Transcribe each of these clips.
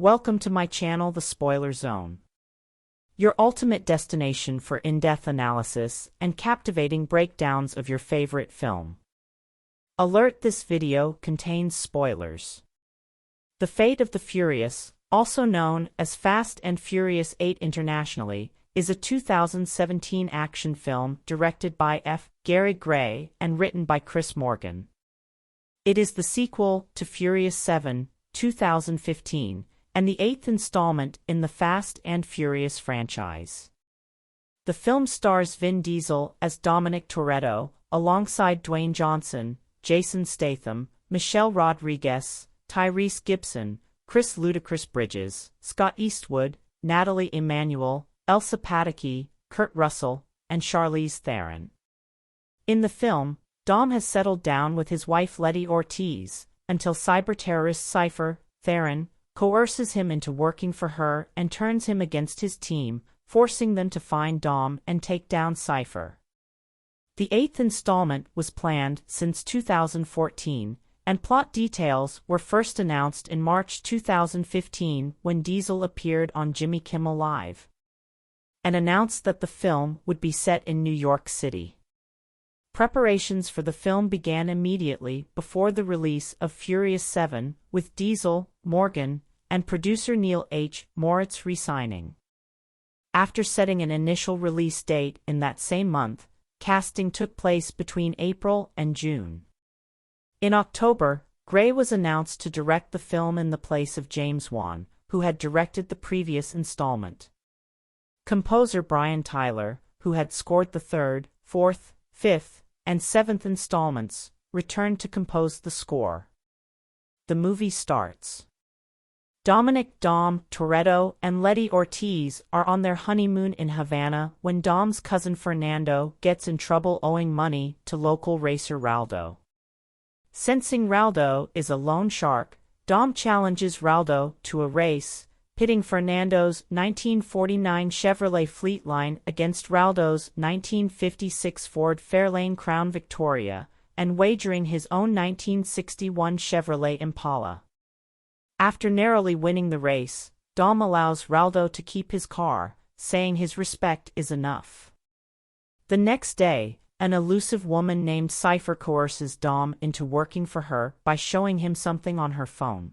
Welcome to my channel, The Spoiler Zone. Your ultimate destination for in-depth analysis and captivating breakdowns of your favorite film. Alert: this video contains spoilers. The Fate of the Furious, also known as Fast and Furious 8 internationally, is a 2017 action film directed by F. Gary Gray and written by Chris Morgan. It is the sequel to Furious 7, 2015, and the eighth installment in the Fast and Furious franchise. The film stars Vin Diesel as Dominic Toretto, alongside Dwayne Johnson, Jason Statham, Michelle Rodriguez, Tyrese Gibson, Chris "Ludacris" Bridges, Scott Eastwood, Natalie Emmanuel, Elsa Pataky, Kurt Russell, and Charlize Theron. In the film, Dom has settled down with his wife Letty Ortiz, until cyberterrorist Cipher, Theron, coerces him into working for her and turns him against his team, forcing them to find Dom and take down Cipher. The eighth installment was planned since 2014, and plot details were first announced in March 2015 when Diesel appeared on Jimmy Kimmel Live and announced that the film would be set in New York City. Preparations for the film began immediately before the release of Furious 7, with Diesel, Morgan, and producer Neil H. Moritz re-signing. After setting an initial release date in that same month, casting took place between April and June. In October, Gray was announced to direct the film in the place of James Wan, who had directed the previous installment. Composer Brian Tyler, who had scored the third, fourth, fifth, and seventh installments, returned to compose the score. The movie starts. Dominic "Dom" Toretto and Letty Ortiz are on their honeymoon in Havana when Dom's cousin Fernando gets in trouble owing money to local racer Raldo. Sensing Raldo is a loan shark, Dom challenges Raldo to a race, pitting Fernando's 1949 Chevrolet Fleetline against Raldo's 1956 Ford Fairlane Crown Victoria, and wagering his own 1961 Chevrolet Impala. After narrowly winning the race, Dom allows Raldo to keep his car, saying his respect is enough. The next day, an elusive woman named Cipher coerces Dom into working for her by showing him something on her phone.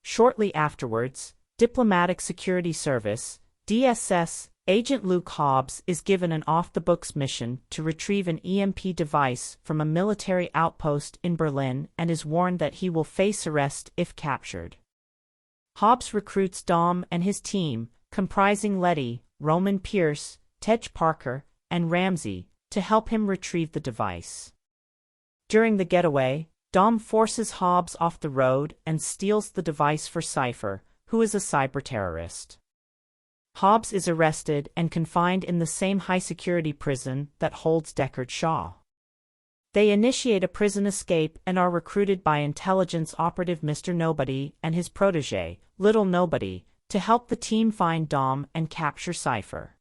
Shortly afterwards, Diplomatic Security Service, DSS, Agent Luke Hobbs is given an off-the-books mission to retrieve an EMP device from a military outpost in Berlin and is warned that he will face arrest if captured. Hobbs recruits Dom and his team, comprising Letty, Roman Pierce, Tej Parker, and Ramsey, to help him retrieve the device. During the getaway, Dom forces Hobbs off the road and steals the device for Cipher, who is a cyberterrorist. Hobbs is arrested and confined in the same high-security prison that holds Deckard Shaw. They initiate a prison escape and are recruited by intelligence operative Mr. Nobody and his protégé, Little Nobody, to help the team find Dom and capture Cipher.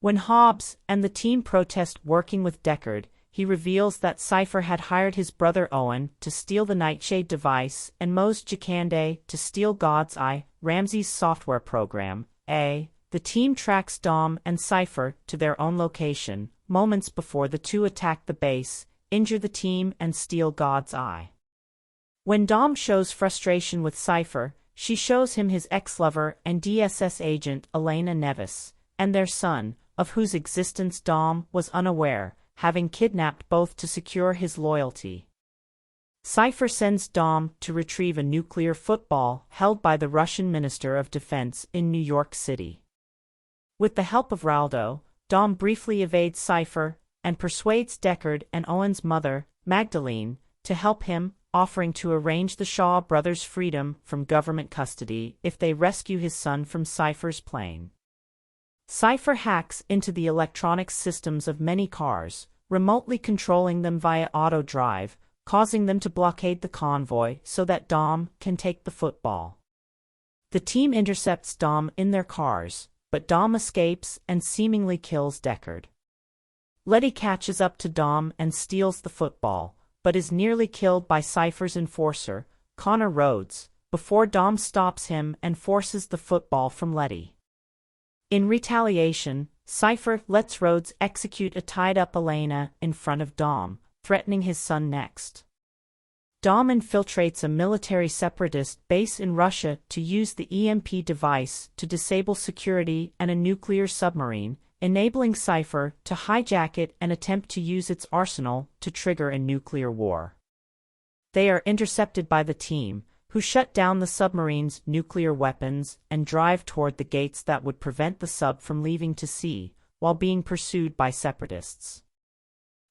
When Hobbs and the team protest working with Deckard, he reveals that Cipher had hired his brother Owen to steal the Nightshade device and Mose Jakande to steal God's Eye, Ramsey's software program. The team tracks Dom and Cipher to their own location, moments before the two attack the base, injure the team and steal God's Eye. When Dom shows frustration with Cipher, she shows him his ex-lover and DSS agent Elena Nevis, and their son, of whose existence Dom was unaware, having kidnapped both to secure his loyalty. Cipher sends Dom to retrieve a nuclear football held by the Russian Minister of Defense in New York City. With the help of Raldo, Dom briefly evades Cipher and persuades Deckard and Owen's mother, Magdalene, to help him, offering to arrange the Shaw brothers' freedom from government custody if they rescue his son from Cipher's plane. Cipher hacks into the electronics systems of many cars, remotely controlling them via auto drive, causing them to blockade the convoy so that Dom can take the football. The team intercepts Dom in their cars, but Dom escapes and seemingly kills Deckard. Letty catches up to Dom and steals the football, but is nearly killed by Cipher's enforcer, Connor Rhodes, before Dom stops him and forces the football from Letty. In retaliation, Cipher lets Rhodes execute a tied-up Elena in front of Dom, threatening his son next. Dom infiltrates a military separatist base in Russia to use the EMP device to disable security and a nuclear submarine, enabling Cipher to hijack it and attempt to use its arsenal to trigger a nuclear war. They are intercepted by the team, who shut down the submarine's nuclear weapons and drive toward the gates that would prevent the sub from leaving to sea, while being pursued by separatists.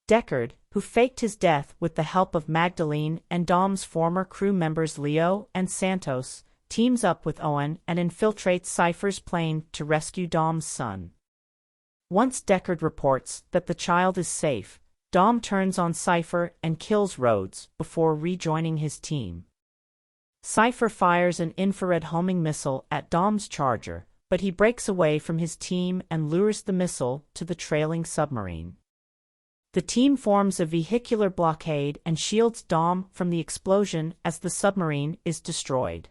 Deckard, who faked his death with the help of Magdalene and Dom's former crew members Leo and Santos, teams up with Owen and infiltrates Cipher's plane to rescue Dom's son. Once Deckard reports that the child is safe, Dom turns on Cipher and kills Rhodes before rejoining his team. Cipher fires an infrared homing missile at Dom's charger, but he breaks away from his team and lures the missile to the trailing submarine. The team forms a vehicular blockade and shields Dom from the explosion as the submarine is destroyed.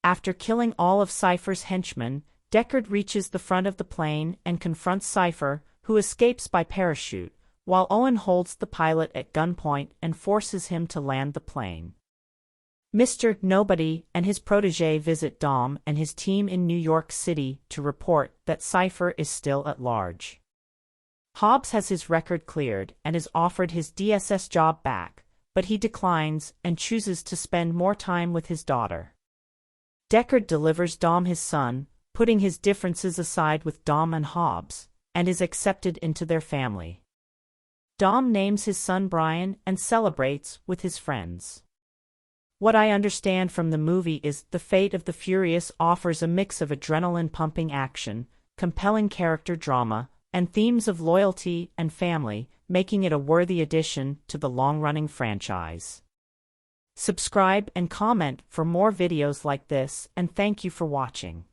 After killing all of Cipher's henchmen, Deckard reaches the front of the plane and confronts Cipher, who escapes by parachute, while Owen holds the pilot at gunpoint and forces him to land the plane. Mr. Nobody and his protégé visit Dom and his team in New York City to report that Cipher is still at large. Hobbs has his record cleared and is offered his DSS job back, but he declines and chooses to spend more time with his daughter. Deckard delivers Dom his son, putting his differences aside with Dom and Hobbs, and is accepted into their family. Dom names his son Brian and celebrates with his friends. What I understand from the movie is The Fate of the Furious offers a mix of adrenaline-pumping action, compelling character drama, and themes of loyalty and family, making it a worthy addition to the long-running franchise. Subscribe and comment for more videos like this, and thank you for watching.